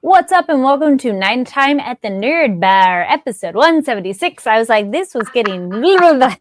What's up and welcome to Nighttime at the Nerd Bar, episode 176. I was like, this was getting... The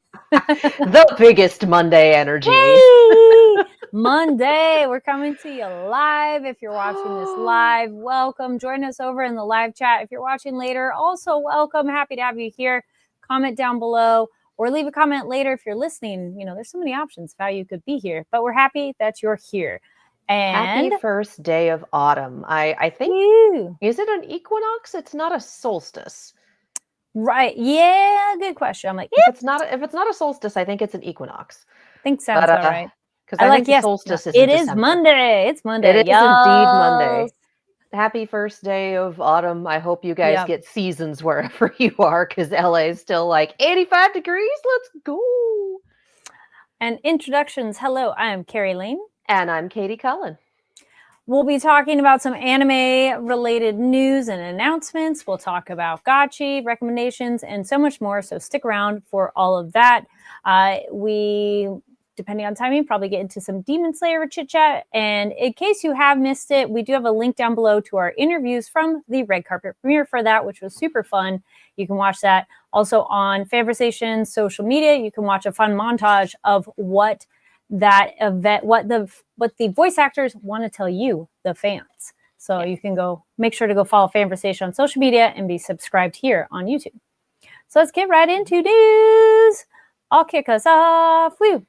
biggest Monday energy. Hey! Monday, we're coming to you live. If you're watching this live, welcome. Join us over in the live chat. If you're watching later, also welcome. Happy to have you here. Comment down below or leave a comment later if you're listening. You know, there's so many options of how you could be here, but we're happy that you're here. And happy first day of autumn. I think, is it an equinox? It's not a solstice. Right. Yeah, good question. I'm like, if it's not a solstice, I think it's an equinox. I think sounds about right. Because I think the solstice is in December. December. Monday. It's Monday. It is indeed Monday. Happy first day of autumn. I hope you guys get seasons wherever you are, because LA is still like 85 degrees. Let's go. And introductions. Hello, I am Carrie Lane. And I'm Katie Cullen. We'll be talking about some anime-related news and announcements. We'll talk about gacha, recommendations, and so much more. So stick around for all of that. We, depending on timing, probably get into some Demon Slayer chit-chat. And in case you have missed it, we do have a link down below to our interviews from the red carpet premiere for that, which was super fun. You can watch that. Also on Fanversation's social media, you can watch a fun montage of what that event, what the voice actors want to tell you, the fans. So you can go, make sure to go follow Fanversation on social media and be subscribed here on YouTube. So let's get right into news. I'll kick us off. Woo.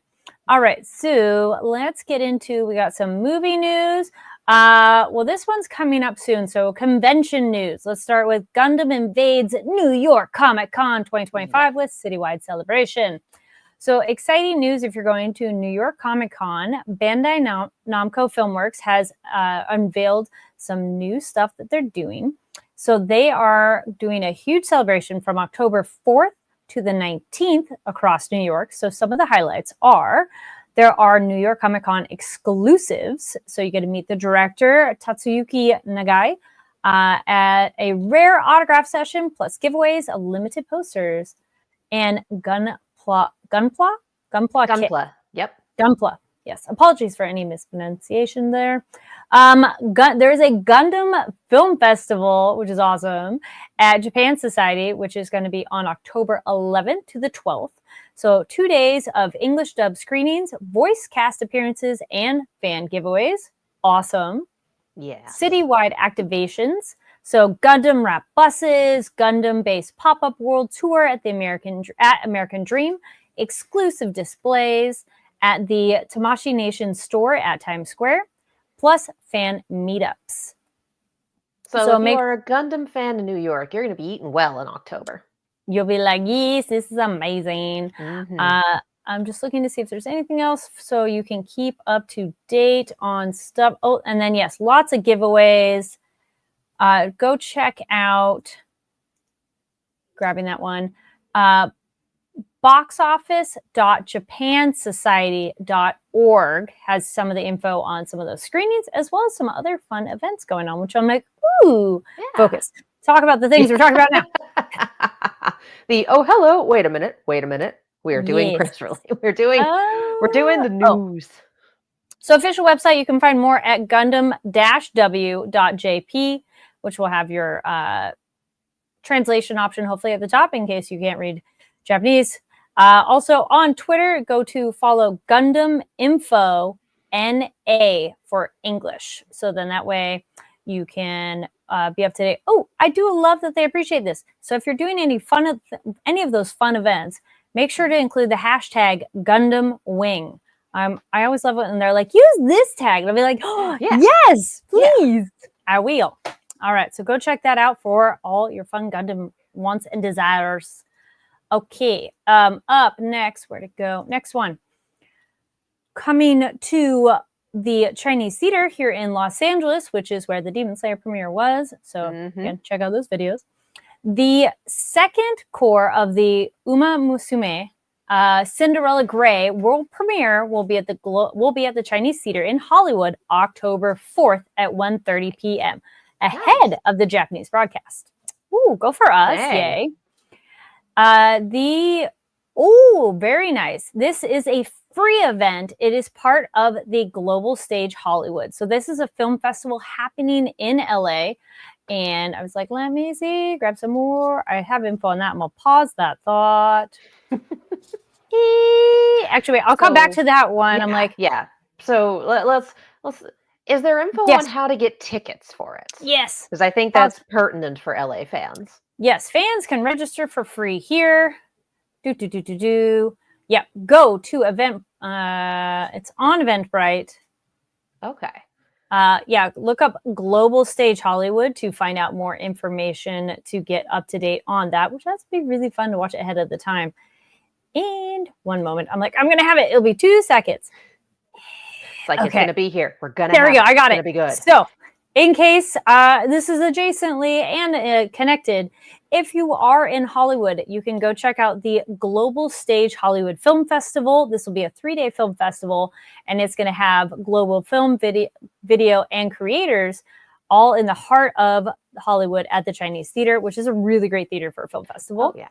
All right, so let's get into, we got some movie news. Well, this one's coming up soon. So convention news. Let's start with Gundam Invades New York Comic Con 2025 with citywide celebration. So exciting news if you're going to New York Comic Con. Bandai Namco Filmworks has unveiled some new stuff that they're doing. So they are doing a huge celebration from October 4th to the 19th across New York. So some of the highlights are, there are New York Comic Con exclusives. So you get to meet the director, Tatsuyuki Nagai, at a rare autograph session, plus giveaways of limited posters and Gunpla. Yep. Gunpla. Yes. Apologies for any mispronunciation there. There's a Gundam Film Festival, which is awesome, at Japan Society, which is going to be on October 11th to the 12th. So 2 days of English dub screenings, voice cast appearances, and fan giveaways. Awesome. Yeah. Citywide activations. So Gundam wrap buses, Gundam-based pop-up world tour at the American Dream, exclusive displays at the Tamashii Nation store at Times Square, plus fan meetups. So if you're a Gundam fan in New York, you're going to be eating well in October. You'll be like, yes, this is amazing. Mm-hmm. I'm just looking to see if there's anything else so you can keep up to date on stuff. Oh, and then, yes, lots of giveaways. Go check out, grabbing that one, boxoffice.japansociety.org has some of the info on some of those screenings, as well as some other fun events going on, which I'm like, ooh, focus. Talk about the things we're talking about now. Hello, wait a minute. We are doing press release. We're doing the news. So official website, you can find more at gundam-w.jp, which will have your translation option hopefully at the top in case you can't read Japanese. Also on Twitter, go to follow Gundam Info NA for English. So then that way you can be up to date. Oh, I do love that they appreciate this. So if you're doing any of those fun events, make sure to include the hashtag Gundam Wing. I always love it when they're like, use this tag. And I'll be like, oh, yes, please. Yeah. I will. All right, so go check that out for all your fun Gundam wants and desires. Okay, up next, where to go? Next one. Coming to the Chinese Theater here in Los Angeles, which is where the Demon Slayer premiere was. So again, check out those videos. The second core of the Uma Musume Cinderella Grey world premiere will be at the Chinese Theater in Hollywood, October 4th at 1:30 p.m. ahead of the Japanese broadcast. Ooh, go for us! Yay! Very nice. This is a free event. It is part of the Global Stage Hollywood. So this is a film festival happening in LA. And I was like, let me see, grab some more. I have info on that. I'm going to pause that thought. Actually, I'll come back to that one. Yeah, I'm like, yeah. So let's. Is there info on how to get tickets for it? Yes. Because I think that's pertinent for LA fans. Yes, fans can register for free here. Yeah, go to event. It's on Eventbrite. Okay. Yeah, look up Global Stage Hollywood to find out more information to get up to date on that, which has to be really fun to watch ahead of the time. And one moment, I'm like, I'm going to have it. It'll be 2 seconds. It's like, it's going to be here. We're going to There we go. I got it. It's going to be good. So, in case this is adjacently and connected, if you are in Hollywood, you can go check out the Global Stage Hollywood Film Festival. This will be a 3-day film festival, and it's going to have global film, video, and creators all in the heart of Hollywood at the Chinese Theater, which is a really great theater for a film festival. Oh, yeah.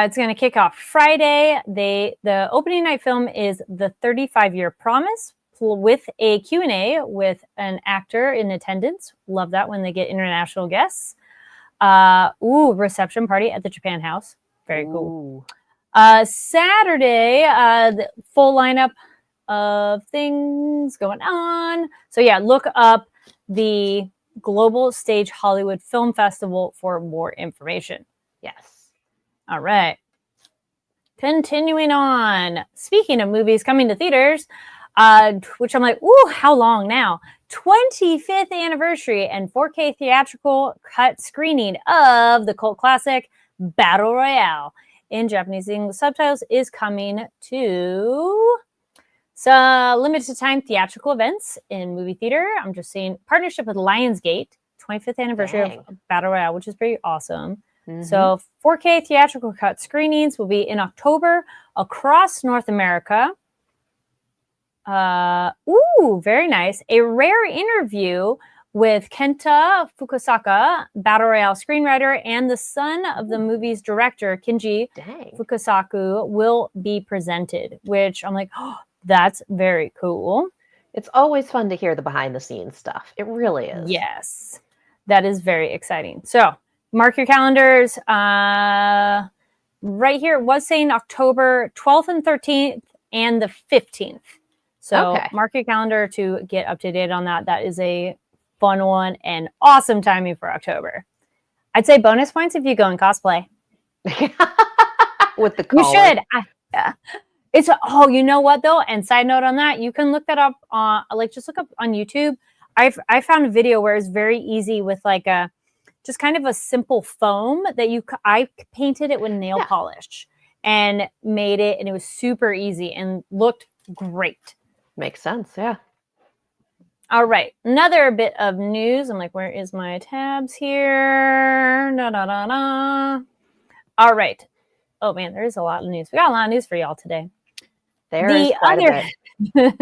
It's going to kick off Friday. The opening night film is The 35-Year Promise, with a Q&A with an actor in attendance. Love that when they get international guests. Reception party at the Japan House. Very cool. Saturday, the full lineup of things going on. So yeah, look up the Global Stage Hollywood Film Festival for more information. Yes. All right. Continuing on. Speaking of movies coming to theaters, which I'm like, ooh, how long now? 25th anniversary and 4K theatrical cut screening of the cult classic Battle Royale in Japanese English subtitles is coming to some limited time theatrical events in movie theater. I'm just seeing partnership with Lionsgate, 25th anniversary of Battle Royale, which is pretty awesome. Mm-hmm. So 4K theatrical cut screenings will be in October across North America. Very nice. A rare interview with Kenta Fukusaka, Battle Royale screenwriter, and the son of the movie's director, Kinji Fukusaku, will be presented, which I'm like, oh, that's very cool. It's always fun to hear the behind the scenes stuff. It really is. Yes, that is very exciting. So mark your calendars. Right here, it was saying October 12th and 13th and the 15th. So mark your calendar to get up to date on that. That is a fun one and awesome timing for October. I'd say bonus points if you go in cosplay. With the collar. You should. It's you know what though? And side note on that, you can look that up on just look up on YouTube. I found a video where it's very easy with like just kind of a simple foam that I painted it with nail polish and made it, and it was super easy and looked great. Makes sense, yeah. All right, another bit of news. I'm like, where is my tabs here? All right. Oh man, there is a lot of news. We got a lot of news for y'all today. There is quite a bit.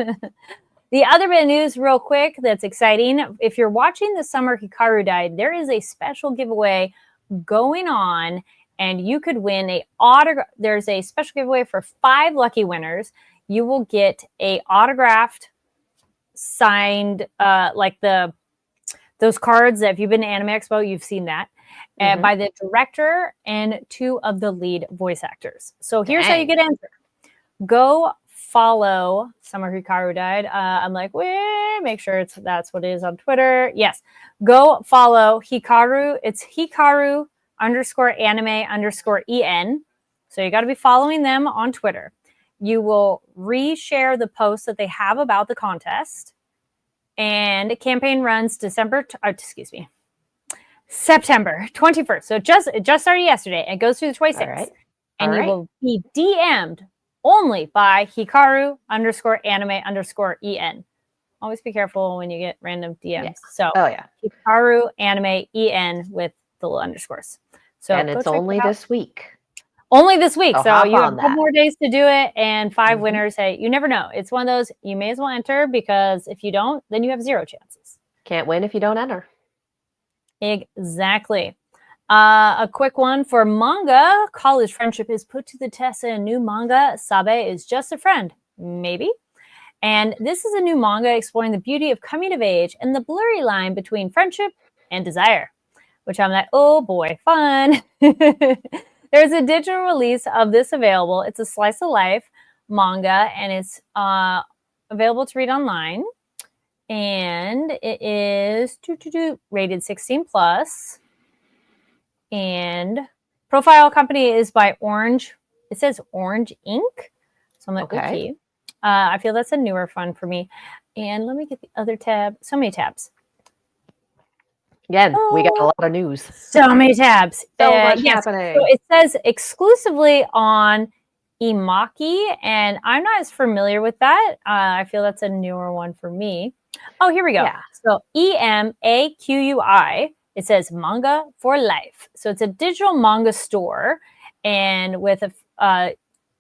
The other bit of news, real quick, that's exciting. If you're watching The Summer Hikaru Died, there is a special giveaway going on, and you could win a autograph. There's a special giveaway for 5 lucky winners. You will get a autographed, signed, like those cards that if you've been to Anime Expo, you've seen that, by the director and 2 of the lead voice actors. So here's how you get entered. Go follow Summer Hikaru Died. I'm like, wait, make sure that's what it is on Twitter. Yes. Go follow Hikaru. It's Hikaru_anime_en. So you got to be following them on Twitter. You will reshare the post that they have about the contest. And the campaign runs September 21st. So it just started yesterday. It goes through the 26th. Right. And you will be DM'd only by Hikaru_anime_en. Always be careful when you get random DMs. Yes. So Hikaru_anime_en with the little underscores. So and it's only this week. Only this week. So you have a couple more days to do it, and 5 winners. Hey, you never know. It's one of those, you may as well enter, because if you don't, then you have 0 chances. Can't win if you don't enter. Exactly. A quick one for manga. College friendship is put to the test in a new manga. Sabe is just a friend. Maybe. And this is a new manga exploring the beauty of coming of age and the blurry line between friendship and desire. which I'm like, oh boy, fun. There's a digital release of this available. It's a slice of life manga, and it's available to read online. And it is rated 16 plus. And profile company is by Orange. It says Orange Ink. So I'm like, okay. I feel that's a newer fun for me. And let me get the other tab. So many tabs. Again, we got a lot of news. So many tabs. So much happening. So it says exclusively on ICYMI, and I'm not as familiar with that. I feel that's a newer one for me. Oh, here we go. Yeah. So EMAQUI. It says Manga for Life. So it's a digital manga store, and with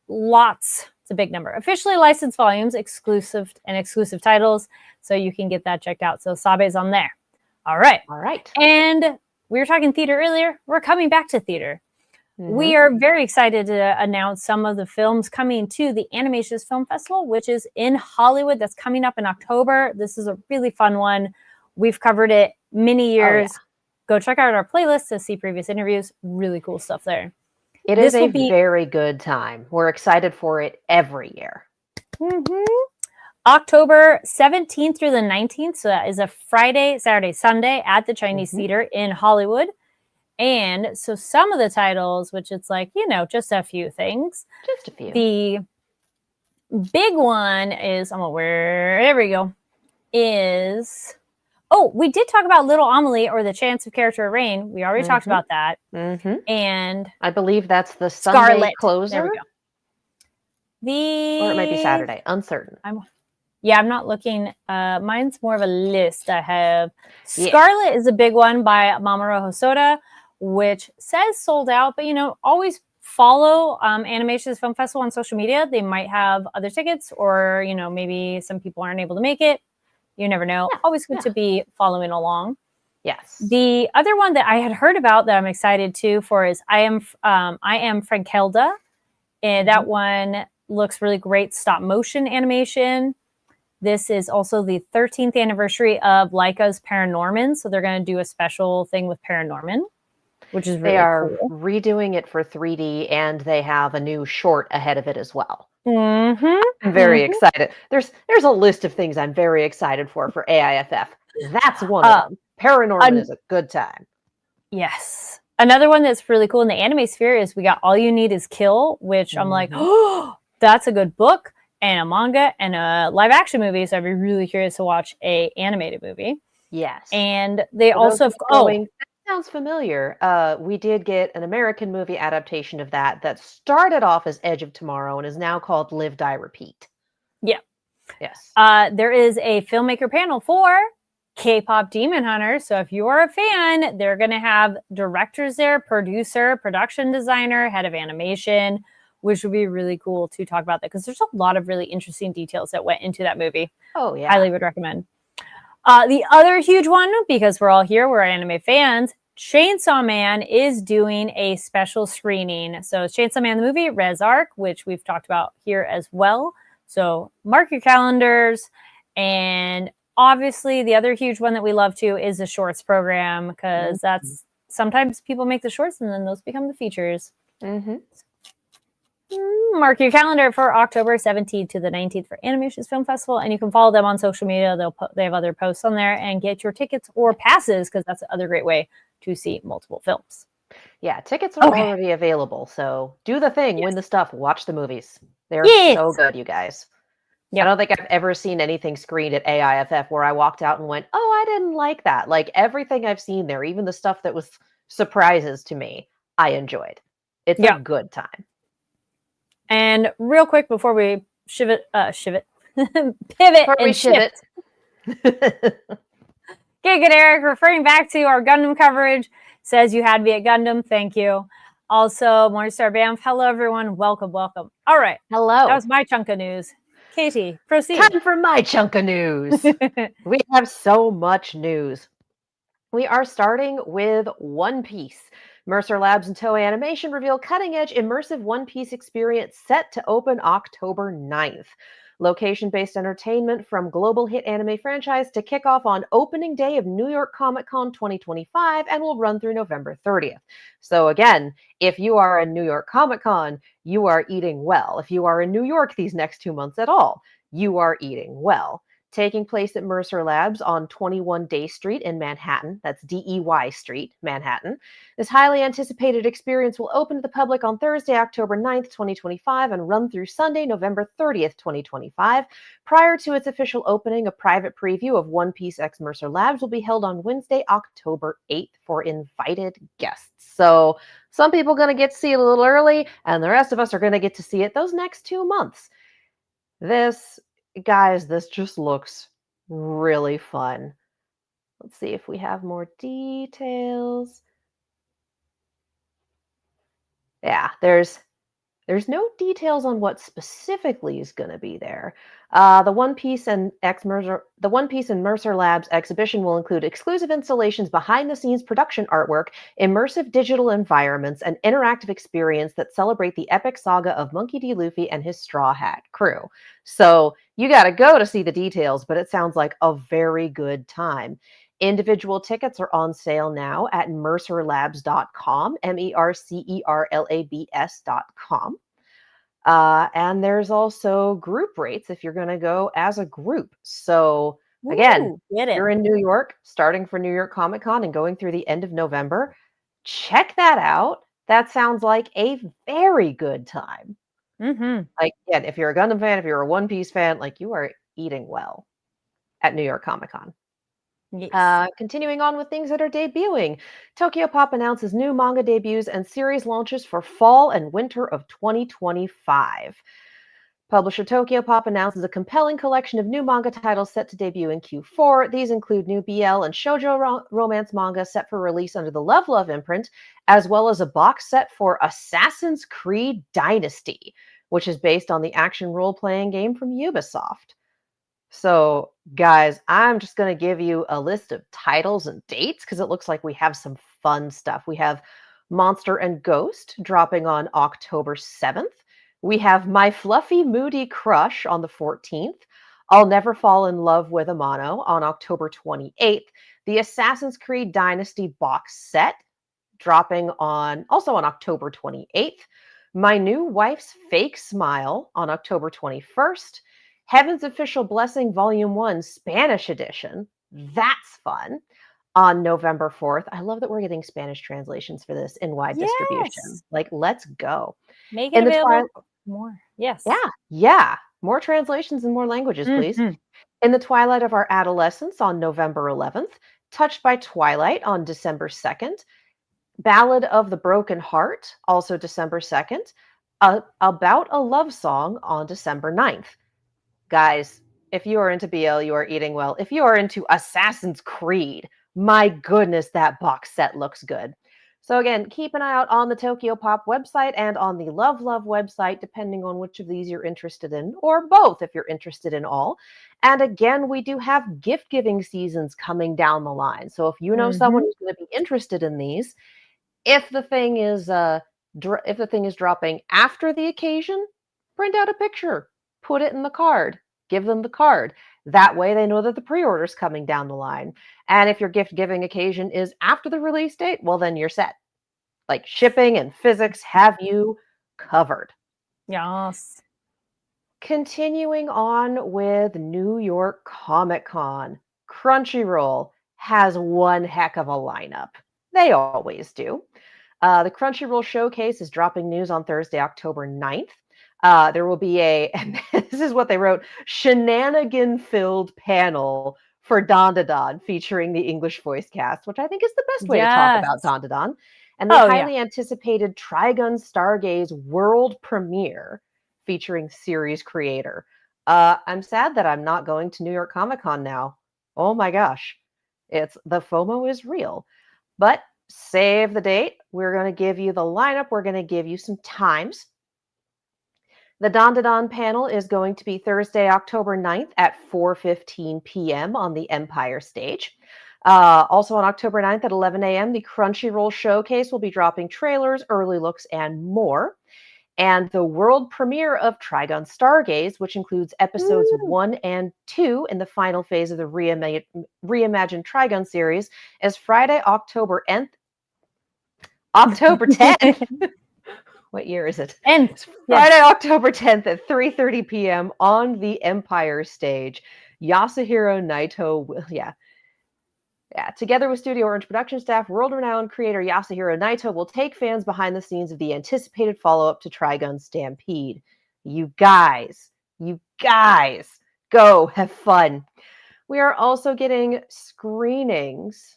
lots. It's a big number. Officially licensed volumes, exclusive titles. So you can get that checked out. So Sabe's on there. All right. And we were talking theater earlier. We're coming back to theater. Mm-hmm. We are very excited to announce some of the films coming to the Animations Film Festival, which is in Hollywood. That's coming up in October. This is a really fun one. We've covered it many years. Oh, yeah. Go check out our playlist to see previous interviews. Really cool stuff there. It is a very good time. We're excited for it every year. Mm-hmm. October 17th through the 19th. So that is a Friday, Saturday, Sunday at the Chinese Theater in Hollywood. And so some of the titles, which it's like, just a few things. Just a few. The big one is, there we go, we did talk about Little Amelie, or The Chance of Character Rain. We already talked about that. Mm-hmm. And I believe that's the Sunday Scarlet closer. There we go. Or it might be Saturday. Uncertain. I'm not looking. Mine's more of a list. I have Scarlet is a big one by Mamoru Hosoda, which says sold out, but always follow Animations Film Festival on social media. They might have other tickets, or maybe some people aren't able to make it. You never know. Yeah. Always good to be following along. Yes. The other one that I had heard about that I'm excited for is I Am Frankelda, and that one looks really great. Stop motion animation. This is also the 13th anniversary of Laika's Paranorman, so they're going to do a special thing with Paranorman, which is really cool. They are redoing it for 3D, and they have a new short ahead of it as well. Mm-hmm. I'm very excited. There's a list of things I'm very excited for AIFF. That's one of them. Paranorman is a good time. Yes. Another one that's really cool in the anime sphere is we got All You Need Is Kill, which I'm like, oh, that's a good book and a manga and a live action movie. So I'd be really curious to watch a animated movie. Yes. And they also have that sounds familiar. We did get an American movie adaptation of that started off as Edge of Tomorrow and is now called Live, Die, Repeat. Yeah. Yes. There is a filmmaker panel for K-pop Demon Hunter. So if you're a fan, they're going to have directors there, producer, production designer, head of animation, which would be really cool to talk about that, because there's a lot of really interesting details that went into that movie. Oh, yeah. Highly would recommend. The other huge one, because we're all here, we're anime fans, Chainsaw Man is doing a special screening. So Chainsaw Man the movie, Res Arc, which we've talked about here as well. So mark your calendars. And obviously the other huge one that we love too is the shorts program, because that's sometimes people make the shorts and then those become the features. Mark your calendar for October 17th to the 19th for Animations Film Festival, and you can follow them on social media. They have other posts on there, and get your tickets or passes, because that's the other great way to see multiple films. Yeah, tickets are already available, so do the thing, win the stuff, watch the movies. They're so good, you guys. Yep. I don't think I've ever seen anything screened at AIFF where I walked out and went, oh, I didn't like that. Like, everything I've seen there, even the stuff that was surprises to me, I enjoyed. It's a good time. And real quick before we pivot and shift. Good, Eric, referring back to our Gundam coverage, says you had me at Gundam. Thank you. Also, Morningstar Bamf. Hello, everyone. Welcome. All right. Hello. That was my chunk of news. Katie, proceed. Time for my chunk of news. We have so much news. We are starting with One Piece. Mercer Labs and Toei Animation reveal cutting-edge immersive One Piece experience set to open October 9th. location-based entertainment from global hit anime franchise to kick off on opening day of New York Comic Con 2025 and will run through November 30th. So again, if you are in New York Comic Con, you are eating well. If you are in New York these next 2 months at all, you are eating well. Taking place at Mercer Labs on 21 Day Street in Manhattan. That's DEY Street, Manhattan. This highly anticipated experience will open to the public on Thursday, October 9th, 2025, and run through Sunday, November 30th, 2025. Prior to its official opening, a private preview of One Piece X Mercer Labs will be held on Wednesday, October 8th for invited guests. So some people are going to get to see it a little early, and the rest of us are going to get to see it those next 2 months. This just looks really fun. Let's see if we have more details. Yeah, there's no details on what specifically is going to be there. The One Piece and Mercer Labs exhibition will include exclusive installations, behind-the-scenes production artwork, immersive digital environments, and interactive experience that celebrate the epic saga of Monkey D. Luffy and his Straw Hat crew. So you got to go to see the details, but it sounds like a very good time. Individual tickets are on sale now at mercerlabs.com, mercerlabs.com. And there's also group rates if you're going to go as a group. So again, you're in New York, starting for New York Comic Con and going through the end of November. Check that out. That sounds like a very good time. Like, yeah, if you're a Gundam fan, if you're a One Piece fan, like you are eating well at New York Comic Con. Yes. Continuing on with things that are debuting, Tokyo Pop announces new manga debuts and series launches for fall and winter of 2025. Publisher Tokyo Pop announces a compelling collection of new manga titles set to debut in Q4. These include new BL and shoujo romance manga set for release under the Love Love imprint, as well as a box set for Assassin's Creed Dynasty, which is based on the action role-playing game from Ubisoft. So, guys, I'm just going to give you a list of titles and dates because it looks like we have some fun stuff. We have Monster and Ghost dropping on October 7th. We have My Fluffy Moody Crush on the 14th. I'll Never Fall in Love with Amano on October 28th. The Assassin's Creed Dynasty box set dropping also on October 28th. My New Wife's Fake Smile on October 21st. Heaven's Official Blessing Volume 1 Spanish Edition. That's fun. On November 4th. I love that we're getting Spanish translations for this in wide distribution. Like, let's go. Make it available more. Yes. Yeah. More translations in more languages, please. In the Twilight of Our Adolescence on November 11th. Touched by Twilight on December 2nd. Ballad of the Broken Heart, also December 2nd. About a Love Song on December 9th. Guys, if you are into BL, you are eating well. If you are into Assassin's Creed, my goodness, that box set looks good. So again, keep an eye out on the Tokyo Pop website and on the Love Love website, depending on which of these you're interested in, or both if you're interested in all. And again, we do have gift-giving seasons coming down the line. So if you know someone who's going to be interested in these, if the thing is dropping after the occasion, print out a picture. Put it in the card, give them the card. That way they know that the pre-order's coming down the line. And if your gift giving occasion is after the release date, well, then you're set. Like shipping and physics have you covered. Yes. Continuing on with New York Comic Con, Crunchyroll has one heck of a lineup. They always do. The Crunchyroll Showcase is dropping news on Thursday, October 9th. There will be and this is what they wrote, shenanigan-filled panel for Dandadan featuring the English voice cast, which I think is the best way to talk about Dandadan. And the highly anticipated Trigun Stargaze world premiere featuring series creator. I'm sad that I'm not going to New York Comic Con now. Oh my gosh. The FOMO is real. But save the date. We're going to give you the lineup. We're going to give you some times. The Dandadan panel is going to be Thursday, October 9th at 4:15 p.m. on the Empire stage. Also on October 9th at 11 a.m., the Crunchyroll Showcase will be dropping trailers, early looks, and more. and the world premiere of Trigun Stargaze, which includes episodes 1 and 2 in the final phase of the reimagined Trigun series, is Friday, October 10th. October 10th. What year is it? It's Friday, October 10th at 3:30 p.m. on the Empire stage. Yasuhiro Naito will, together with Studio Orange production staff, world-renowned creator Yasuhiro Naito will take fans behind the scenes of the anticipated follow-up to Trigun Stampede. You guys, go have fun. We are also getting screenings.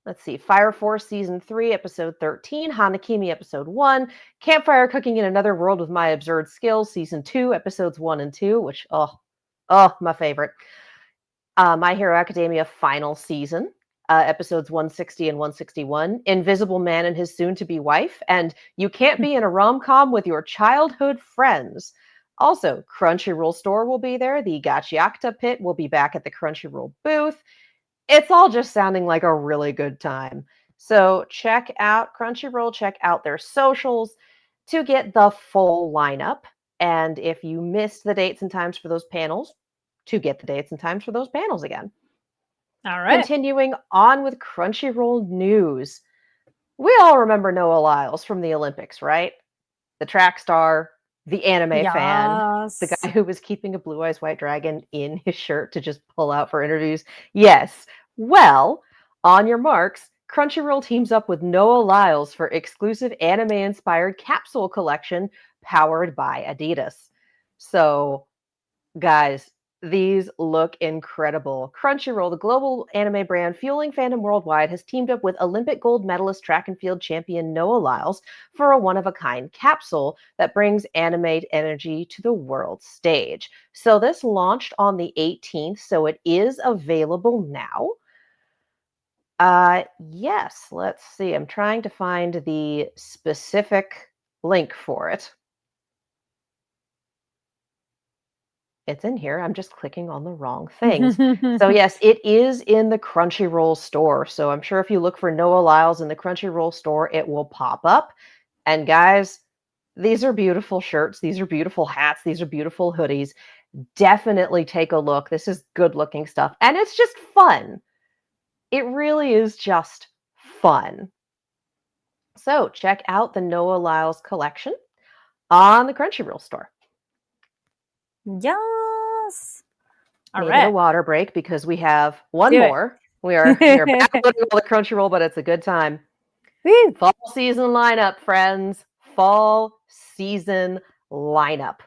Let's see, Fire Force Season 3, Episode 13, Hanakimi Episode 1, Campfire Cooking in Another World with My Absurd Skills, Season 2, Episodes 1 and 2, which, my favorite. My Hero Academia Final Season, Episodes 160 and 161, Invisible Man and His Soon-to-Be Wife, and You Can't Be in a Rom-Com with Your Childhood Friends. Also, Crunchyroll Store will be there. The Gachiakta Pit will be back at the Crunchyroll booth. It's all just sounding like a really good time. So check out Crunchyroll, check out their socials to get the full lineup. And if you missed the dates and times for those panels, to get the dates and times for those panels again. All right. Continuing on with Crunchyroll news. We all remember Noah Lyles from the Olympics, right? The track star, the anime fan, the guy who was keeping a Blue Eyes White Dragon in his shirt to just pull out for interviews. Yes. Well, on your marks, Crunchyroll teams up with Noah Lyles for exclusive anime-inspired capsule collection powered by Adidas. So, guys, these look incredible. Crunchyroll, the global anime brand fueling fandom worldwide, has teamed up with Olympic gold medalist track and field champion Noah Lyles for a one-of-a-kind capsule that brings anime energy to the world stage. So this launched on the 18th, so it is available now. Yes, let's see. I'm trying to find the specific link for it. It's in here. I'm just clicking on the wrong things. So yes, it is in the Crunchyroll store. So I'm sure if you look for Noah Lyles in the Crunchyroll store, it will pop up. And guys, these are beautiful shirts. These are beautiful hats. These are beautiful hoodies. Definitely take a look. This is good looking stuff. And it's just fun. It really is just fun. So check out the Noah Lyles collection on the Crunchyroll store. Yes. All right. A water break because we have one more. We are backloading all the Crunchyroll, but it's a good time. Fall season lineup, friends. Fall season lineup.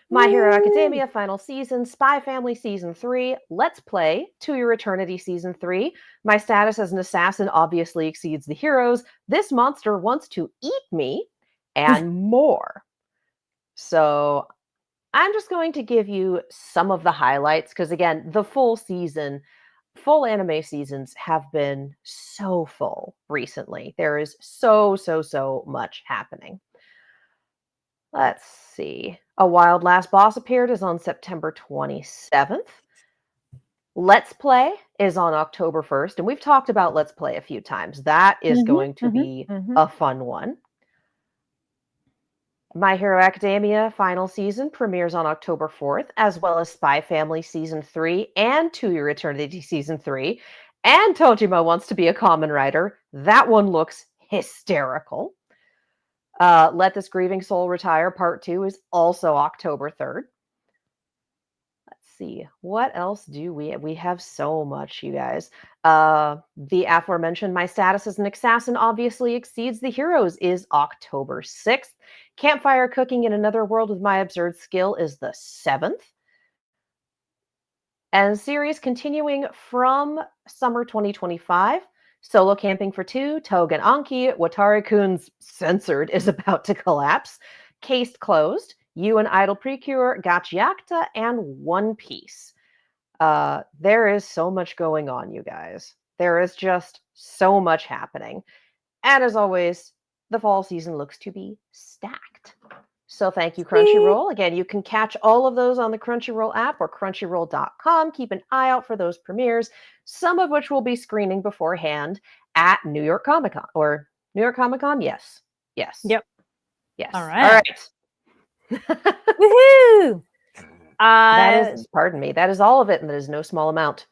My Hero Academia Final Season, Spy Family Season 3, Let's Play, To Your Eternity Season 3, My Status as an Assassin Obviously Exceeds the Heroes, This Monster Wants to Eat Me, and more. So I'm just going to give you some of the highlights because, again, the full anime seasons have been so full recently. There is so much happening. Let's see. A Wild Last Boss appeared is on September 27th. Let's Play is on October 1st. And we've talked about Let's Play a few times. That is going to be a fun one. My Hero Academia Final Season premieres on October 4th, as well as Spy Family Season 3 and To Your Eternity Season 3. And Tojima Wants to Be a Common Writer. That one looks hysterical. Let This Grieving Soul Retire Part 2 is also October 3rd. Let's see. What else do we have? We have so much, you guys. The aforementioned My Status as an Assassin Obviously Exceeds the Heroes is October 6th. Campfire Cooking in Another World with My Absurd Skill is the 7th. And series continuing from summer 2025. Solo Camping for Two, Togen Anki, Watari-kun's Censored is about to collapse, Cased Closed, You and Idol Precure, Gachiakta, and One Piece. There is so much going on, you guys. There is just so much happening. And as always, the fall season looks to be stacked. So thank you, Crunchyroll. Again, you can catch all of those on the Crunchyroll app or crunchyroll.com. Keep an eye out for those premieres, some of which will be screening beforehand at New York Comic Con. Or New York Comic Con? Yes. Yep. Yes. All right. All right. Woohoo! Pardon me, that is all of it, and that is no small amount.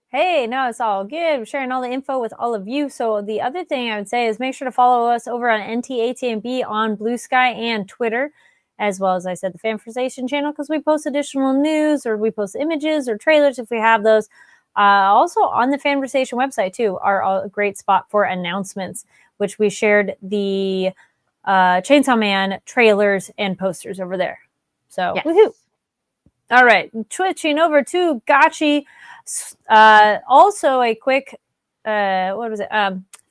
Hey, no, it's all good. I'm sharing all the info with all of you. So the other thing I would say is make sure to follow us over on NTATMB on Blue Sky and Twitter, as well as I said, the Fanversation channel, because we post additional news or we post images or trailers if we have those. Also on the Fanversation website too are a great spot for announcements, which we shared the Chainsaw Man trailers and posters over there. So Yes. woohoo! All right, switching over to Gotchi. Also, a quick, what was it?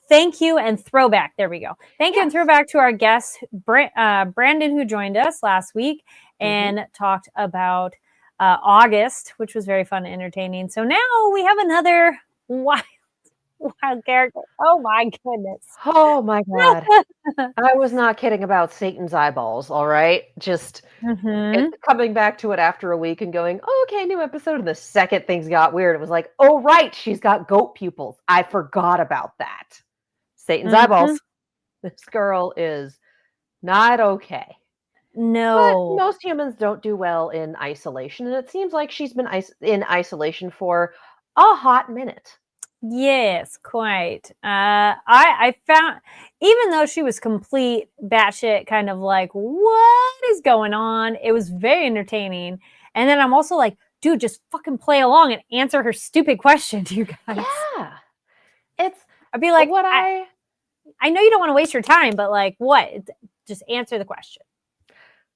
Thank you and throwback. There we go. Thank you and throwback to our guest, Brandon, who joined us last week and talked about August, which was very fun and entertaining. So now we have another wild character. Oh my goodness. Oh my God. I was not kidding about Satan's eyeballs, all right? Just coming back to it after a week and going, oh, okay, new episode. And the second things got weird, it was like, oh, right, she's got goat pupils. I forgot about that. Satan's eyeballs. This girl is not okay. No. But most humans don't do well in isolation. And it seems like she's been in isolation for a hot minute. Yes, quite. I found, even though she was complete batshit, kind of like, what is going on? It was very entertaining. And then I'm also like, dude, just fucking play along and answer her stupid question, you guys. Yeah. I'd be like, I know you don't want to waste your time, but like, what? Just answer the question.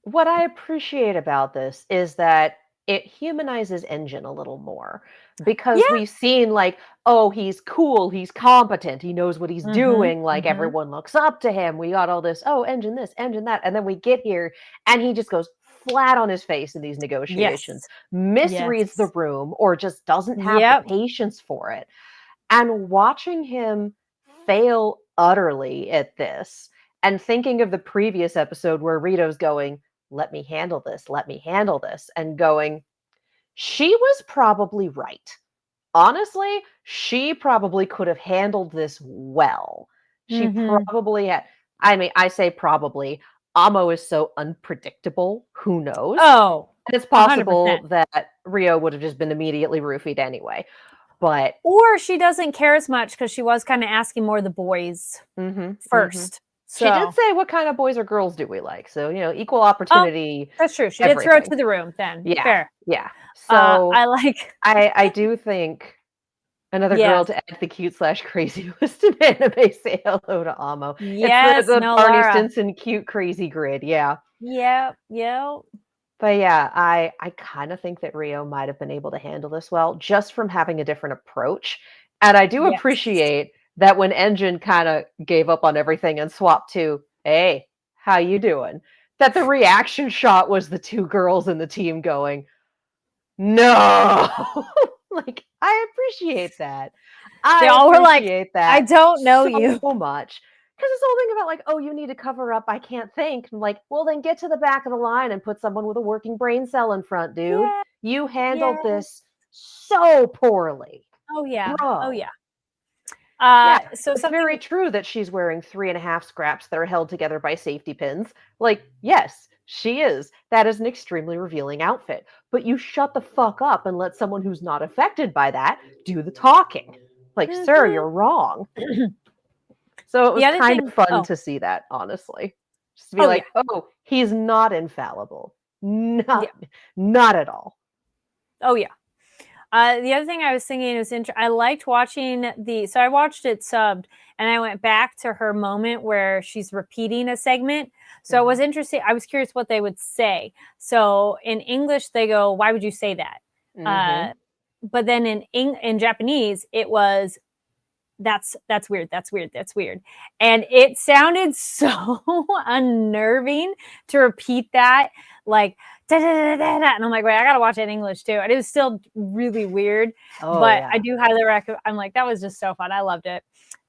What I appreciate about this is that it humanizes Engine a little more, because we've seen like, oh, he's cool, he's competent, he knows what he's doing, like everyone looks up to him. We got all this, oh, Engine this, Engine that, and then we get here and he just goes flat on his face in these negotiations, misreads the room, or just doesn't have the patience for it. And watching him fail utterly at this, and thinking of the previous episode where Rito's going, let me handle this, and going, she was probably right. Honestly, she probably could have handled this well. She probably had, I mean, I say probably, Amo is so unpredictable, who knows? Oh, and it's possible 100%. That Rio would have just been immediately roofied anyway. But or she doesn't care as much because she was kind of asking more of the boys first. So. She did say, what kind of boys or girls do we like? So, equal opportunity. Oh, that's true. She did throw it to the room then. Yeah. Fair. Yeah. So I do think another girl to add the cute/crazy list of anime, say hello to Amo. Yes. It's the Barney Stinson cute crazy grid. Yeah. Yep. But yeah, I kind of think that Rio might have been able to handle this well, just from having a different approach. And I do appreciate that when Engine kind of gave up on everything and swapped to, hey, how you doing? That the reaction shot was the two girls in the team going, no. Like, I appreciate that. They all were like, I don't know you so much. Because this whole thing about like, oh, you need to cover up, I can't think. I'm like, well, then get to the back of the line and put someone with a working brain cell in front, dude. Yeah. You handled this so poorly. Oh, yeah. Bro. Oh, yeah. So it's very true that she's wearing 3.5 scraps that are held together by safety pins. Like, yes, she is. That is an extremely revealing outfit. But you shut the fuck up and let someone who's not affected by that do the talking. Like, sir, you're wrong. So it was kind of fun to see that, honestly. Just to be like, oh, he's not infallible. Not at all. Oh, yeah. The other thing I was thinking is I liked watching so I watched it subbed and I went back to her moment where she's repeating a segment. So it was interesting. I was curious what they would say. So in English, they go, why would you say that? But then in Japanese, it was, that's weird. And it sounded so unnerving to repeat that, like, da, da, da, da, da. And I'm like, wait, I gotta watch it in English too. And it was still really weird, but I do highly recommend. I'm like, that was just so fun. I loved it.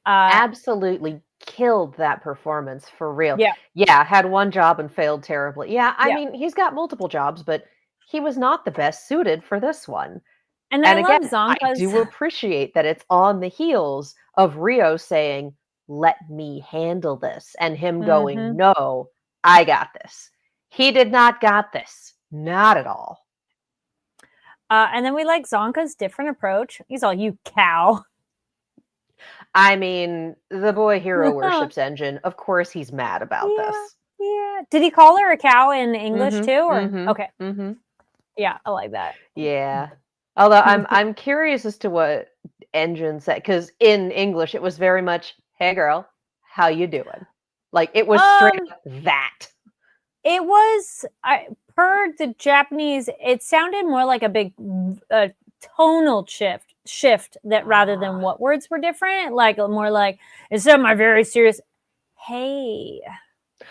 Absolutely killed that performance for real. Yeah, had one job and failed terribly. Yeah, I mean, he's got multiple jobs, but he was not the best suited for this one. And again, I do appreciate that it's on the heels of Rio saying, let me handle this, and him going, no, I got this. He did not got this. Not at all. And then we like Zonka's different approach. He's all, you cow. I mean, the boy hero worships engine. Of course he's mad about this. Yeah. Did he call her a cow in English too? Or okay. Yeah, I like that. Yeah. Although I'm curious as to what engine said, because in English it was very much, "Hey girl, how you doing?" Like it was straight up that. It was per the Japanese, it sounded more like a big tonal shift that rather than what words were different, like more like, instead of my very serious, "Hey,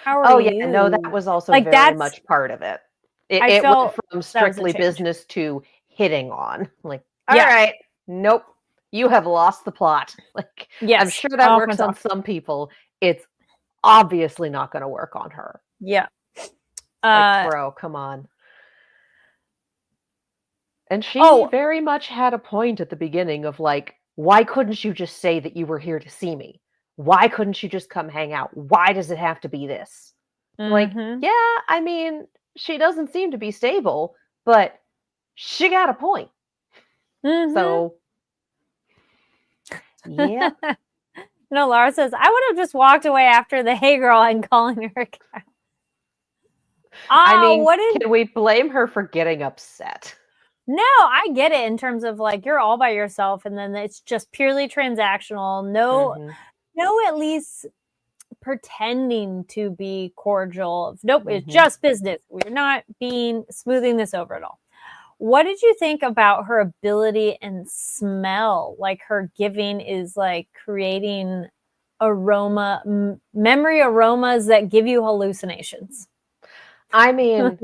how are you?" Yeah, no, that was also like very much part of it. It went from strictly business to hitting on. Like, all right, nope, you have lost the plot. Like, yes, I'm sure that works on some people. It's obviously not going to work on her. Yeah. Like, bro, come on. And she very much had a point at the beginning of like, why couldn't you just say that you were here to see me? Why couldn't you just come hang out? Why does it have to be this? Like, yeah, I mean, she doesn't seem to be stable, but she got a point. So, yeah. No, Laura says, I would have just walked away after the "hey girl" and calling her a cow. I mean, can we blame her for getting upset? No, I get it in terms of like, you're all by yourself and then it's just purely transactional. No, at least pretending to be cordial. Nope, it's just business. We're not smoothing this over at all. What did you think about her ability and smell? Like her giving is like creating memory aromas that give you hallucinations. I mean,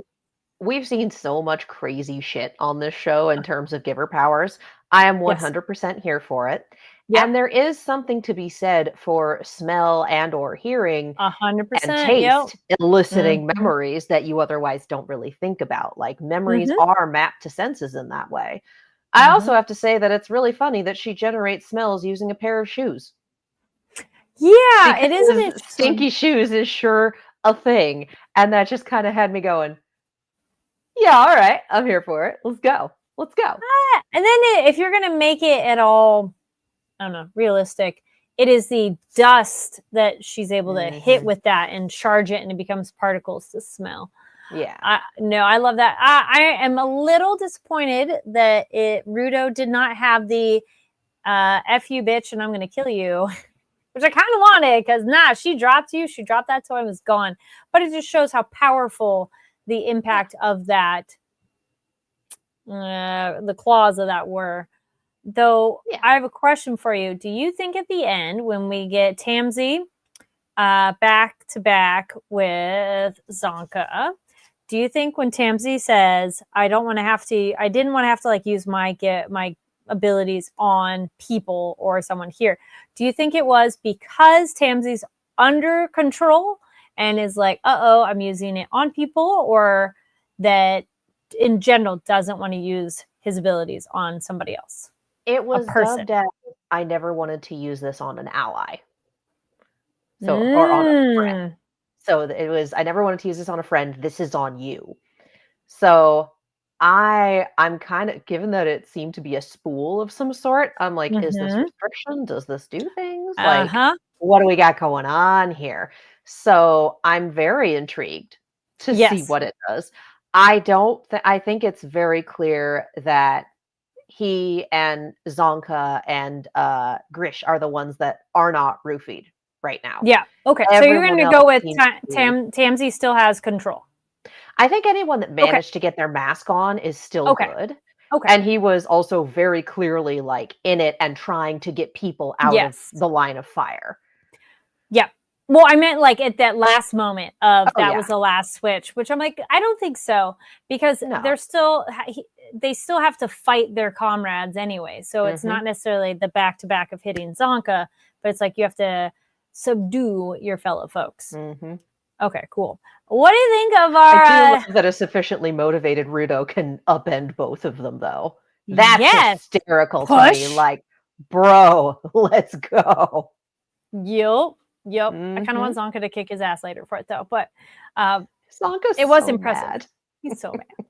we've seen so much crazy shit on this show in terms of giver powers. I am 100% here for it. Yep. And there is something to be said for smell and or hearing 100% and taste eliciting memories that you otherwise don't really think about. Like memories are mapped to senses in that way. I also have to say that it's really funny that she generates smells using a pair of shoes. Yeah, it is. Stinky shoes is sure a thing. And that just kind of had me going, yeah, all right, I'm here for it. Let's go. And then if you're going to make it at all, I don't know, realistic, it is the dust that she's able to hit with that and charge it, and it becomes particles to smell. Yeah. I love that. I am a little disappointed that Rudo did not have the F you bitch and I'm going to kill you, which I kind of wanted, because she dropped you. She dropped that toy and was gone. But it just shows how powerful the impact of that, the claws of that were. Though, I have a question for you. Do you think at the end, when we get Tamsi back to back with Zonka, do you think when Tamsi says, I didn't want to have to like use my abilities on people or someone here, do you think it was because Tamsi's under control and is like, I'm using it on people, or that in general doesn't want to use his abilities on somebody else? It was dubbed as, I never wanted to use this on an ally. So, or on a friend. So it was, I never wanted to use this on a friend. This is on you. So I'm kind of, given that it seemed to be a spool of some sort, I'm like, is this restriction? Does this do things? Like, what do we got going on here? So I'm very intrigued to see what it does. I think it's very clear that he and Zonka and Grish are the ones that are not roofied right now. Yeah. Okay. So you're going to go with Tamsi still has control. I think anyone that managed to get their mask on is still good. Okay. And he was also very clearly like in it and trying to get people out of the line of fire. Yeah. Well, I meant like at that last moment of was the last switch, which I'm like, I don't think so, because they still have to fight their comrades anyway. So it's not necessarily the back-to-back of hitting Zonka, but it's like you have to subdue your fellow folks. Okay, cool. What do you think of our... I do love that a sufficiently motivated Rudo can upend both of them, though. That's hysterical to me. Like, bro, let's go. Yep. I kind of want Zonka to kick his ass later for it, though. But Zonka's It was so impressive. mad. He's so mad.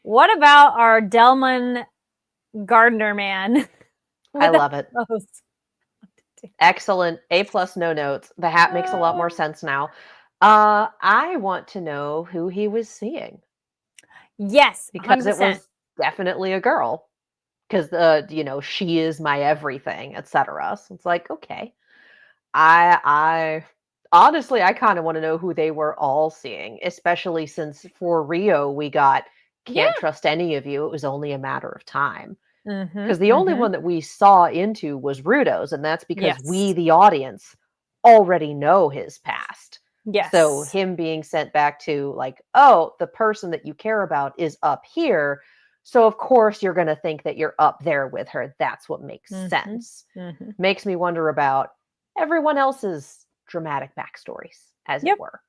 What about our Delman Gardner man? I love it. Clothes? Excellent. A+, no notes. The hat makes a lot more sense now. I want to know who he was seeing. Yes, 100%. Because it was definitely a girl. Because she is my everything, etc. So it's like, okay. I honestly I kind of want to know who they were all seeing, especially since for Rio we got can't trust any of you. It was only a matter of time. Because the only one that we saw into was Rudo's, and that's because we, the audience, already know his past. Yes. So him being sent back to like, oh, the person that you care about is up here. So of course you're going to think that you're up there with her. That's what makes sense. Makes me wonder about everyone else's dramatic backstories, as it were.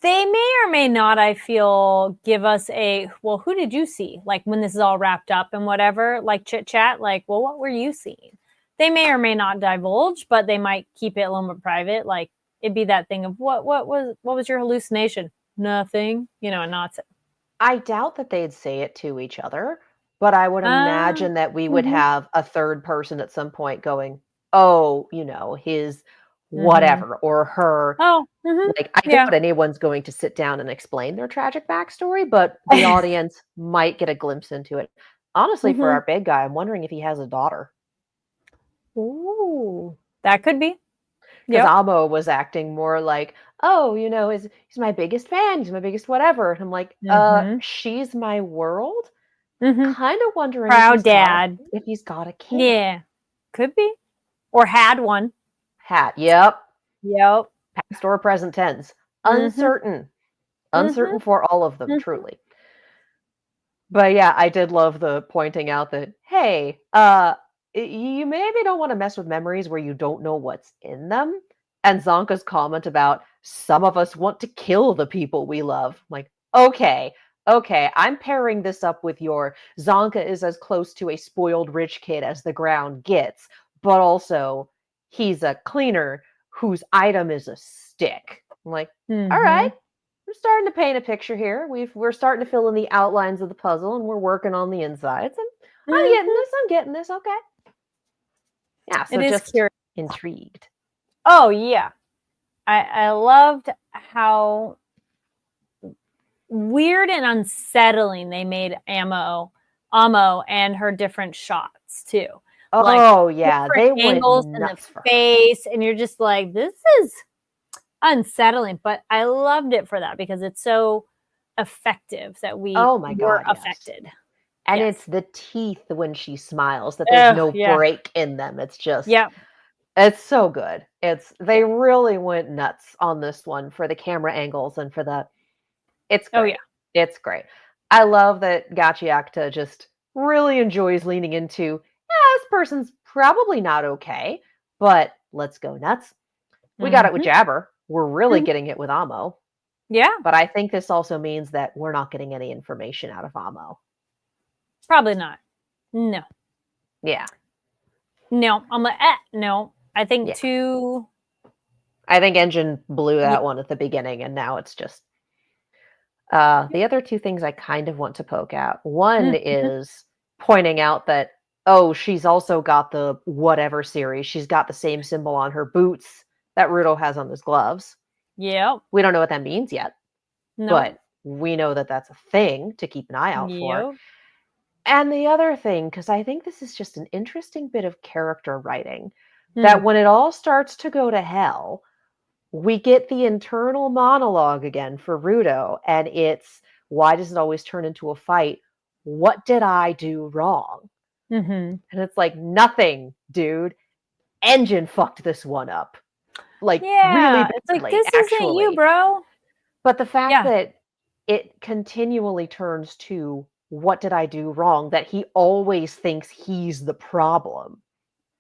They may or may not, I feel, give us a, well, who did you see? Like when this is all wrapped up and whatever, like chit chat, like, well, what were you seeing? They may or may not divulge, but they might keep it a little bit private. Like it'd be that thing of what was your hallucination? Nothing, and not. I doubt that they'd say it to each other, but I would imagine that we would have a third person at some point going, oh, his whatever or her. Like, I doubt anyone's going to sit down and explain their tragic backstory, but the audience might get a glimpse into it. Honestly, for our big guy, I'm wondering if he has a daughter. Ooh, that could be. Because Amo was acting more like, oh, he's my biggest fan. He's my biggest whatever. And I'm like, she's my world. Kind of wondering proud dad if he's got a kid. Yeah, could be, or had one. Yep. Past or present tense. Uncertain. Uncertain for all of them, truly. But yeah, I did love the pointing out that, hey, you maybe don't want to mess with memories where you don't know what's in them. And Zonka's comment about some of us want to kill the people we love. I'm like, okay, I'm pairing this up with your Zonka is as close to a spoiled rich kid as the ground gets, but also he's a cleaner whose item is a stick. I'm like, all right, we're starting to paint a picture here. We're starting to fill in the outlines of the puzzle, and we're working on the insides. And I'm getting this. Okay. Yeah, so it just curious. Intrigued. Oh yeah, I loved how weird and unsettling they made Amo and her different shots too. Oh yeah, they angles went in the face, and you're just like, this is unsettling. But I loved it for that because it's so effective that we were affected. And it's the teeth when she smiles that there's no break in them. It's just it's so good. They really went nuts on this one for the camera angles and for it's great. It's great. I love that Gachiakta just really enjoys leaning into, this person's probably not okay, but let's go nuts. We got it with Jabber. We're really getting it with Amo. Yeah. But I think this also means that we're not getting any information out of Amo. Probably not. No. Yeah. No. I'm like, no. I think I think Engine blew that one at the beginning, and now it's just the other two things I kind of want to poke out. One is pointing out that, she's also got the whatever series. She's got the same symbol on her boots that Rudo has on his gloves. Yeah. We don't know what that means yet. No. But we know that that's a thing to keep an eye out for. And the other thing, because I think this is just an interesting bit of character writing, that when it all starts to go to hell, we get the internal monologue again for Rudo, and it's, why does it always turn into a fight? What did I do wrong? And it's like, nothing, dude. Engine fucked this one up. Like, really badly, it's like, this isn't you, bro. But the fact that it continually turns to, what did I do wrong? That he always thinks he's the problem.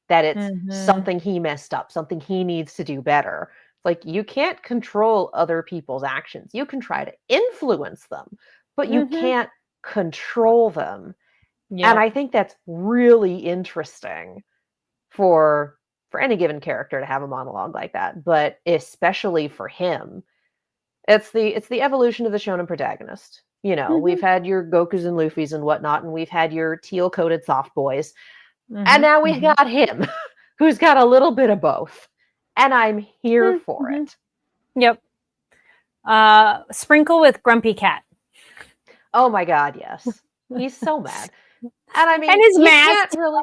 That it's something he messed up, something he needs to do better. Like, you can't control other people's actions. You can try to influence them, but you can't control them. And I think that's really interesting for any given character to have a monologue like that, but especially for him. It's the evolution of the shonen protagonist. You know, we've had your Gokus and Luffy's and whatnot, and we've had your teal-coated soft boys. And now we got him, who's got a little bit of both. And I'm here for it. Yep. Sprinkle with Grumpy Cat. Oh my God, yes. He's so mad. And I mean, and his mask. Really...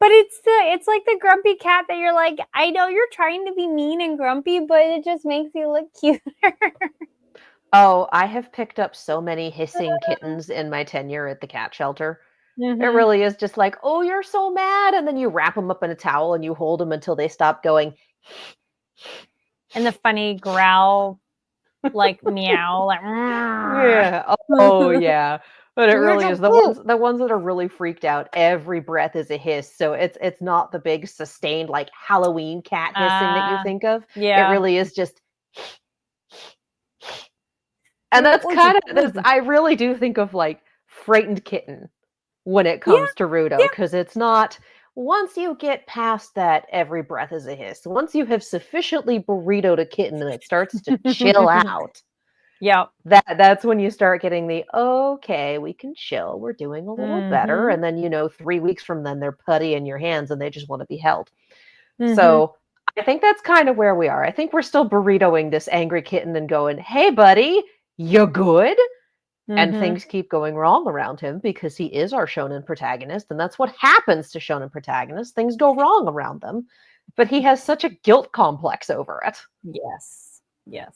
but it's like the Grumpy Cat that you're like, I know you're trying to be mean and grumpy, but it just makes you look cuter. Oh, I have picked up so many hissing kittens in my tenure at the cat shelter. It really is just like, oh, you're so mad. And then you wrap them up in a towel and you hold them until they stop going. And the funny growl, like meow, like, yeah. Oh, yeah. But it really is the ones that are really freaked out. Every breath is a hiss, so it's not the big sustained like Halloween cat hissing that you think of. Yeah, it really is just. And that's kind of I really do think of like frightened kitten when it comes to Rudo, because it's not. Once you get past that, every breath is a hiss. Once you have sufficiently burritoed a kitten and it starts to chill out. Yeah. That's when you start getting the, okay, we can chill. We're doing a little better. And then, 3 weeks from then, they're putty in your hands and they just want to be held. So I think that's kind of where we are. I think we're still burritoing this angry kitten and going, hey, buddy, you good? And things keep going wrong around him because he is our shonen protagonist. And that's what happens to shonen protagonists. Things go wrong around them. But he has such a guilt complex over it. Yes.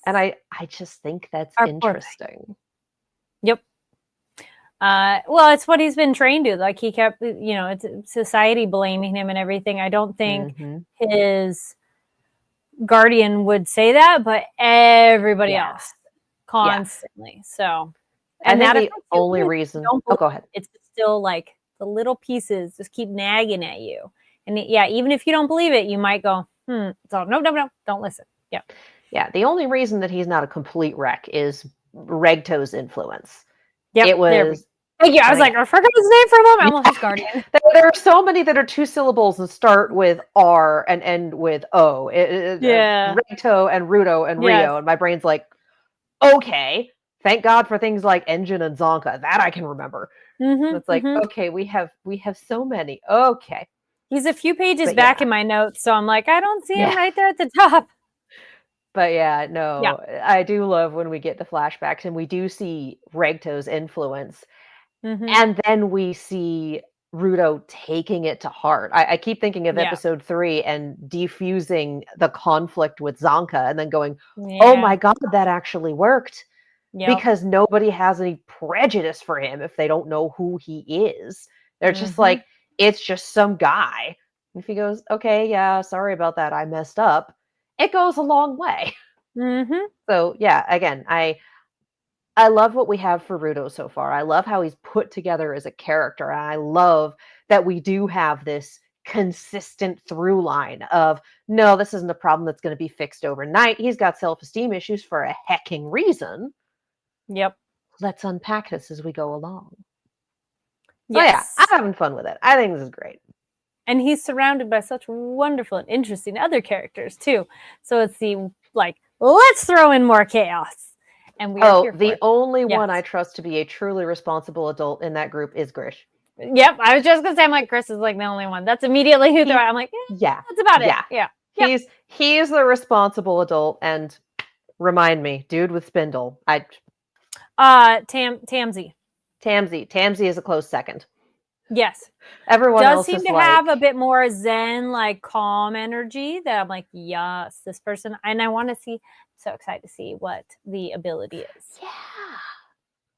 And I just think that's interesting. Yep. Well, it's what he's been trained to. Like he kept, it's society blaming him and everything. I don't think his guardian would say that, but everybody else constantly. So, and that the only reason. Go ahead. It's still like the little pieces just keep nagging at you. And even if you don't believe it, you might go, So no, don't listen. Yeah. Yeah, the only reason that he's not a complete wreck is Regto's influence. Yep, it was. Thank you. I was like, I forgot his name for a moment. Almost his guardian. There are so many that are 2 syllables and start with R and end with O. Regto and Rudo and Rio, and my brain's like, okay. Thank God for things like Engine and Zonka. That I can remember. It's like, okay, we have so many. Okay. He's a few pages back in my notes, so I'm like, I don't see him right there at the top. But I do love when we get the flashbacks and we do see Regto's influence. And then we see Rudo taking it to heart. I keep thinking of episode 3 and defusing the conflict with Zonka and then going, oh my God, that actually worked. Because nobody has any prejudice for him if they don't know who he is. They're just like, it's just some guy. If he goes, okay, yeah, sorry about that, I messed up, it goes a long way. So again, I love what we have for Rudo so far. I love how he's put together as a character. And I love that we do have this consistent through line of, no, this isn't a problem that's going to be fixed overnight. He's got self-esteem issues for a hecking reason. Yep. Let's unpack this as we go along. So I'm having fun with it. I think this is great. And he's surrounded by such wonderful and interesting other characters too. So it's let's throw in more chaos. And we are here for it. Only one I trust to be a truly responsible adult in that group is Grish. Yep, I was just gonna say, I'm like, Chris is like the only one. That's immediately who they're. I'm like, that's about it. Yeah. He's the responsible adult, and remind me, dude with spindle. Tamsy. Tamsy is a close second. Yes. Everyone does else seem to like, have a bit more zen, like calm energy that I'm like, yes, this person, and I want to see. So excited to see what the ability is. Yeah.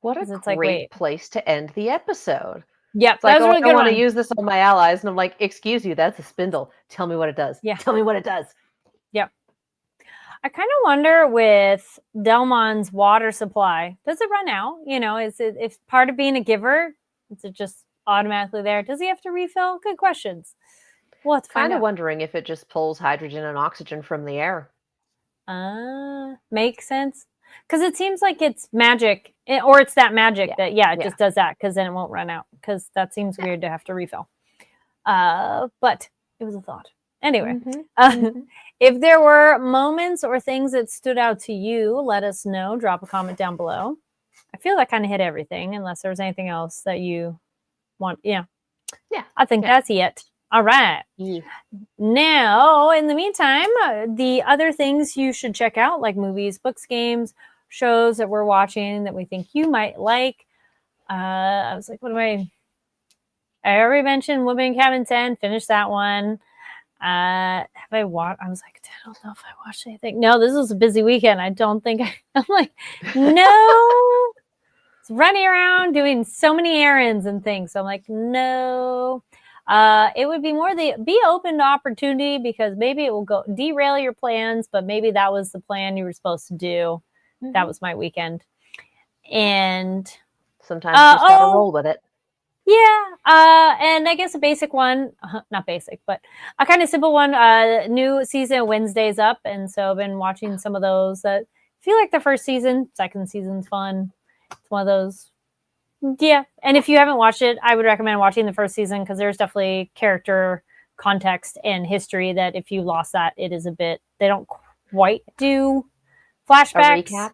What a great place to end the episode. Yeah, it's like, I want to use this on my allies, and I'm like, excuse you, that's a spindle. Tell me what it does. Yeah. Tell me what it does. Yep. I kind of wonder with Delmon's water supply, does it run out? Is it if part of being a giver? Is it just automatically there? Does he have to refill? Good questions. Well, it's kind of wondering if it just pulls hydrogen and oxygen from the air. Makes sense. Because it seems like it's magic, or it's that magic that it just does that, because then it won't run out. Because that seems weird to have to refill. But it was a thought. Anyway, Mm-hmm. if there were moments or things that stood out to you, let us know. Drop a comment down below. I feel that kind of hit everything, unless there was anything else that you want. Yeah, I think that's it. All right. Yeah. Now, in the meantime, the other things you should check out, like movies, books, games, shows that we're watching that we think you might like. I was like, what am I already mentioned Women in Cabin 10, finished that one. Have I watched? I was like, I don't know if I watched anything. No, this was a busy weekend. I don't think I'm like, no. It's running around doing so many errands and things. So I'm like, no. It would be more be open to opportunity, because maybe it will go derail your plans, but maybe that was the plan you were supposed to do. Mm-hmm. That was my weekend. And sometimes you just gotta roll with it. Yeah, and I guess a basic one, not basic, but a kind of simple one, new season of Wednesday's up, and so I've been watching some of those that feel like the first season. Second season's fun. It's one of those, yeah. And if you haven't watched it, I would recommend watching the first season, because there's definitely character context and history that if you lost that, it is a bit, they don't quite do flashbacks. A recap?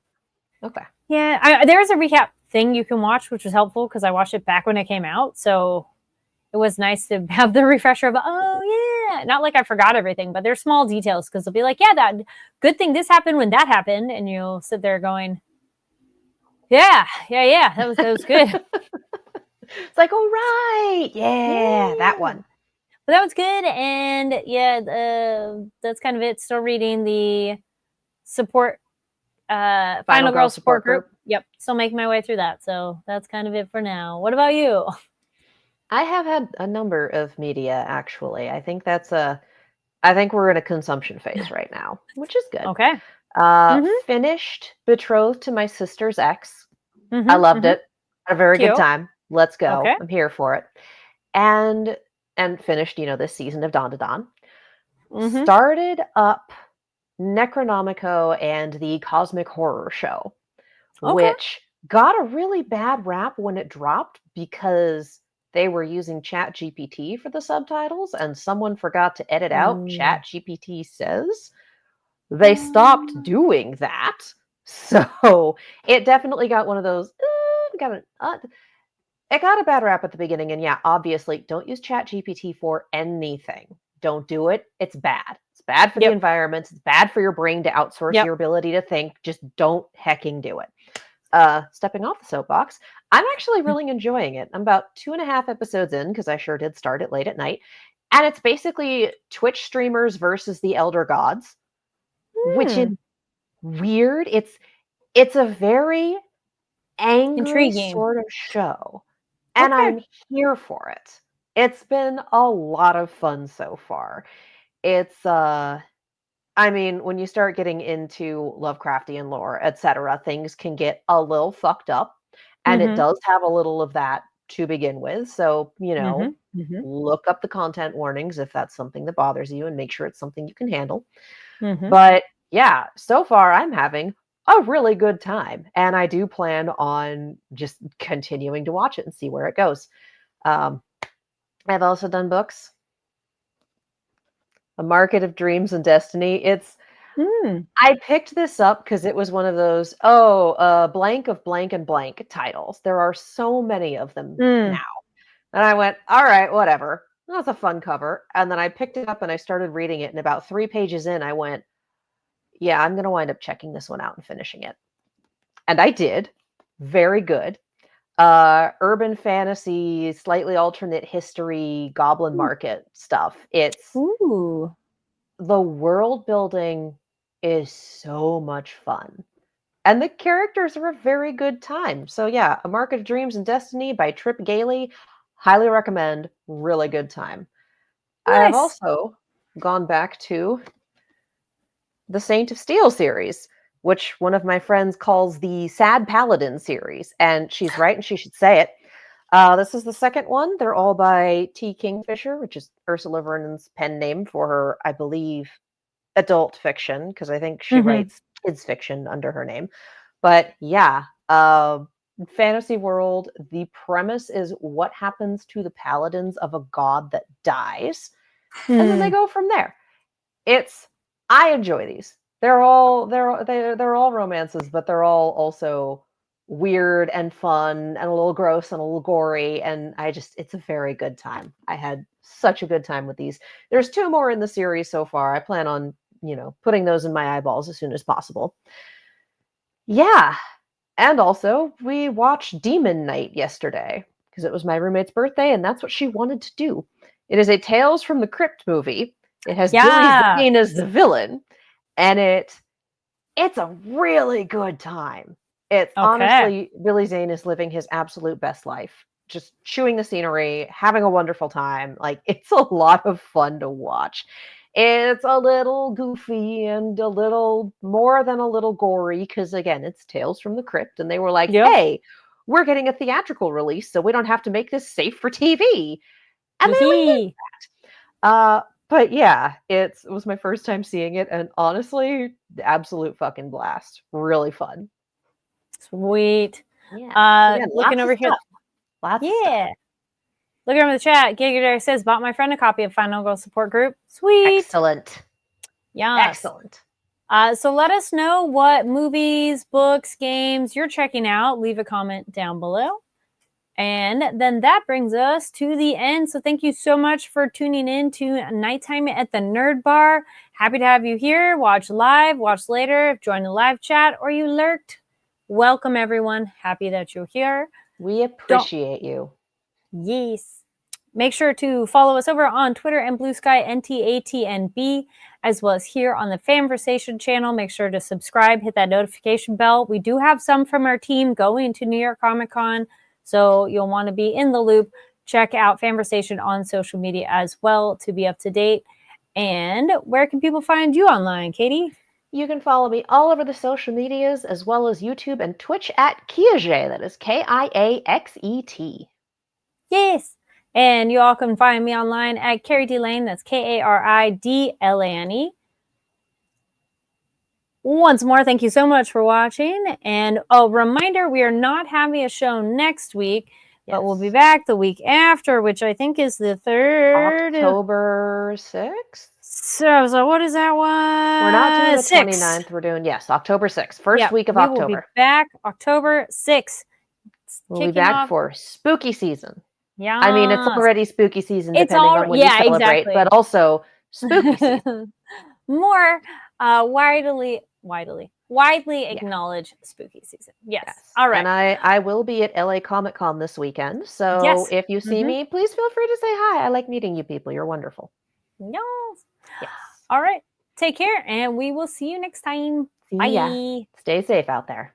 Okay. Yeah, there's a recap thing you can watch, which was helpful because I watched it back when it came out. So it was nice to have the refresher of, oh, yeah. Not like I forgot everything, but there's small details, because they'll be like, yeah, that good thing this happened when that happened. And you'll sit there going, yeah, that was good. It's like, all right, yeah, that one. But that was good. And yeah, that's kind of it. Still reading the support Final Girl Support Group. Yep. Still making my way through that. So that's kind of it for now. What about you? I have had a number of media, actually. I think we're in a consumption phase right now, which is good. Okay. Finished Betrothed to My Sister's Ex. I loved it. Had a very good time. Let's go. Okay. I'm here for it. And finished, this season of Dawn to Dawn. Started up Necronomico and the Cosmic Horror Show, which got a really bad rap when it dropped because they were using ChatGPT for the subtitles, and someone forgot to edit out ChatGPT says. They stopped doing that. So it definitely got one of those, it got a bad rap at the beginning. And yeah, obviously, don't use ChatGPT for anything. Don't do it. It's bad. It's bad for the environment. It's bad for your brain to outsource your ability to think. Just don't hecking do it. Stepping off the soapbox, I'm actually really enjoying it. I'm about 2.5 episodes in, because I sure did start it late at night. And it's basically Twitch streamers versus the Elder Gods, which is weird. It's a very angry intriguing sort of show. And I'm here for it. It's been a lot of fun so far. It's when you start getting into Lovecraftian lore, etc., things can get a little fucked up, and it does have a little of that to begin with. So, look up the content warnings if that's something that bothers you, and make sure it's something you can handle. But yeah, so far I'm having a really good time, and I do plan on just continuing to watch it and see where it goes. I've also done books. A Market of Dreams and Destiny. I picked this up because it was one of those, blank of blank and blank titles. There are so many of them now. And I went, all right, whatever. That's a fun cover. And then I picked it up and I started reading it. And about 3 pages in, I went, yeah, I'm going to wind up checking this one out and finishing it. And I did. Very good. Urban fantasy, slightly alternate history, goblin market stuff. It's the world building is so much fun. And the characters are a very good time. So yeah, A Market of Dreams and Destiny by Trip Gailey. Highly recommend. Really good time. Nice. I have also gone back to the Saint of Steel series, which one of my friends calls the Sad Paladin series. And she's right, and she should say it. This is the second one. They're all by T. Kingfisher, which is Ursula Vernon's pen name for her, I believe, adult fiction, because I think she writes kids fiction under her name. But yeah, fantasy world, the premise is what happens to the paladins of a god that dies. and then they go from there. I enjoy these. They're all romances, but they're all also weird and fun and a little gross and a little gory, and it's a very good time. I had such a good time with these. There's 2 more in the series so far. I plan on, putting those in my eyeballs as soon as possible. Yeah. And also, we watched Demon Knight yesterday because it was my roommate's birthday and that's what she wanted to do. It is a Tales from the Crypt movie. It has Billy Zane as the villain, and it's a really good time. It's honestly, Billy Zane is living his absolute best life, just chewing the scenery, having a wonderful time. Like, it's a lot of fun to watch. It's a little goofy and a little more than a little gory because, again, it's Tales from the Crypt, and they were like, hey, we're getting a theatrical release, so we don't have to make this safe for TV. And they did that. But yeah, it was my first time seeing it, and honestly, the absolute fucking blast. Really fun. Sweet. Yeah. Looking over here. Lots of stuff. Looking over the chat, Giga says, bought my friend a copy of Final Girl Support Group. Sweet. Excellent. Yeah. Excellent. So let us know what movies, books, games you're checking out. Leave a comment down below. And then that brings us to the end. So thank you so much for tuning in to Nighttime at the Nerd Bar. Happy to have you here. Watch live, watch later, join the live chat, or you lurked. Welcome, everyone. Happy that you're here. We appreciate you. Yes. Make sure to follow us over on Twitter and Blue Sky, NTATNB, as well as here on the Fanversation channel. Make sure to subscribe, hit that notification bell. We do have some from our team going to New York Comic Con, so you'll want to be in the loop. Check out Fanversation on social media as well to be up to date. And where can people find you online, Katie? You can follow me all over the social medias, as well as YouTube and Twitch at Kiaxet. That is Kiaxet. Yes. And you all can find me online at Carrie D Lane. That's KARIDLANE. Once more, thank you so much for watching. And a reminder, we are not having a show next week, but we'll be back the week after, which I think is the 3rd. October 6th? So what is that one? We're not doing the 29th. We're doing, October 6th. First week of October. We will be back October 6th. We'll be back for spooky season. Yeah. I mean, it's already spooky season, depending on when you celebrate, but also spooky season. More widely acknowledged spooky season. Yes. All right. And I will be at LA Comic Con this weekend. So if you see me, please feel free to say hi. I like meeting you people. You're wonderful. Yes. All right. Take care, and we will see you next time. Bye. Stay safe out there.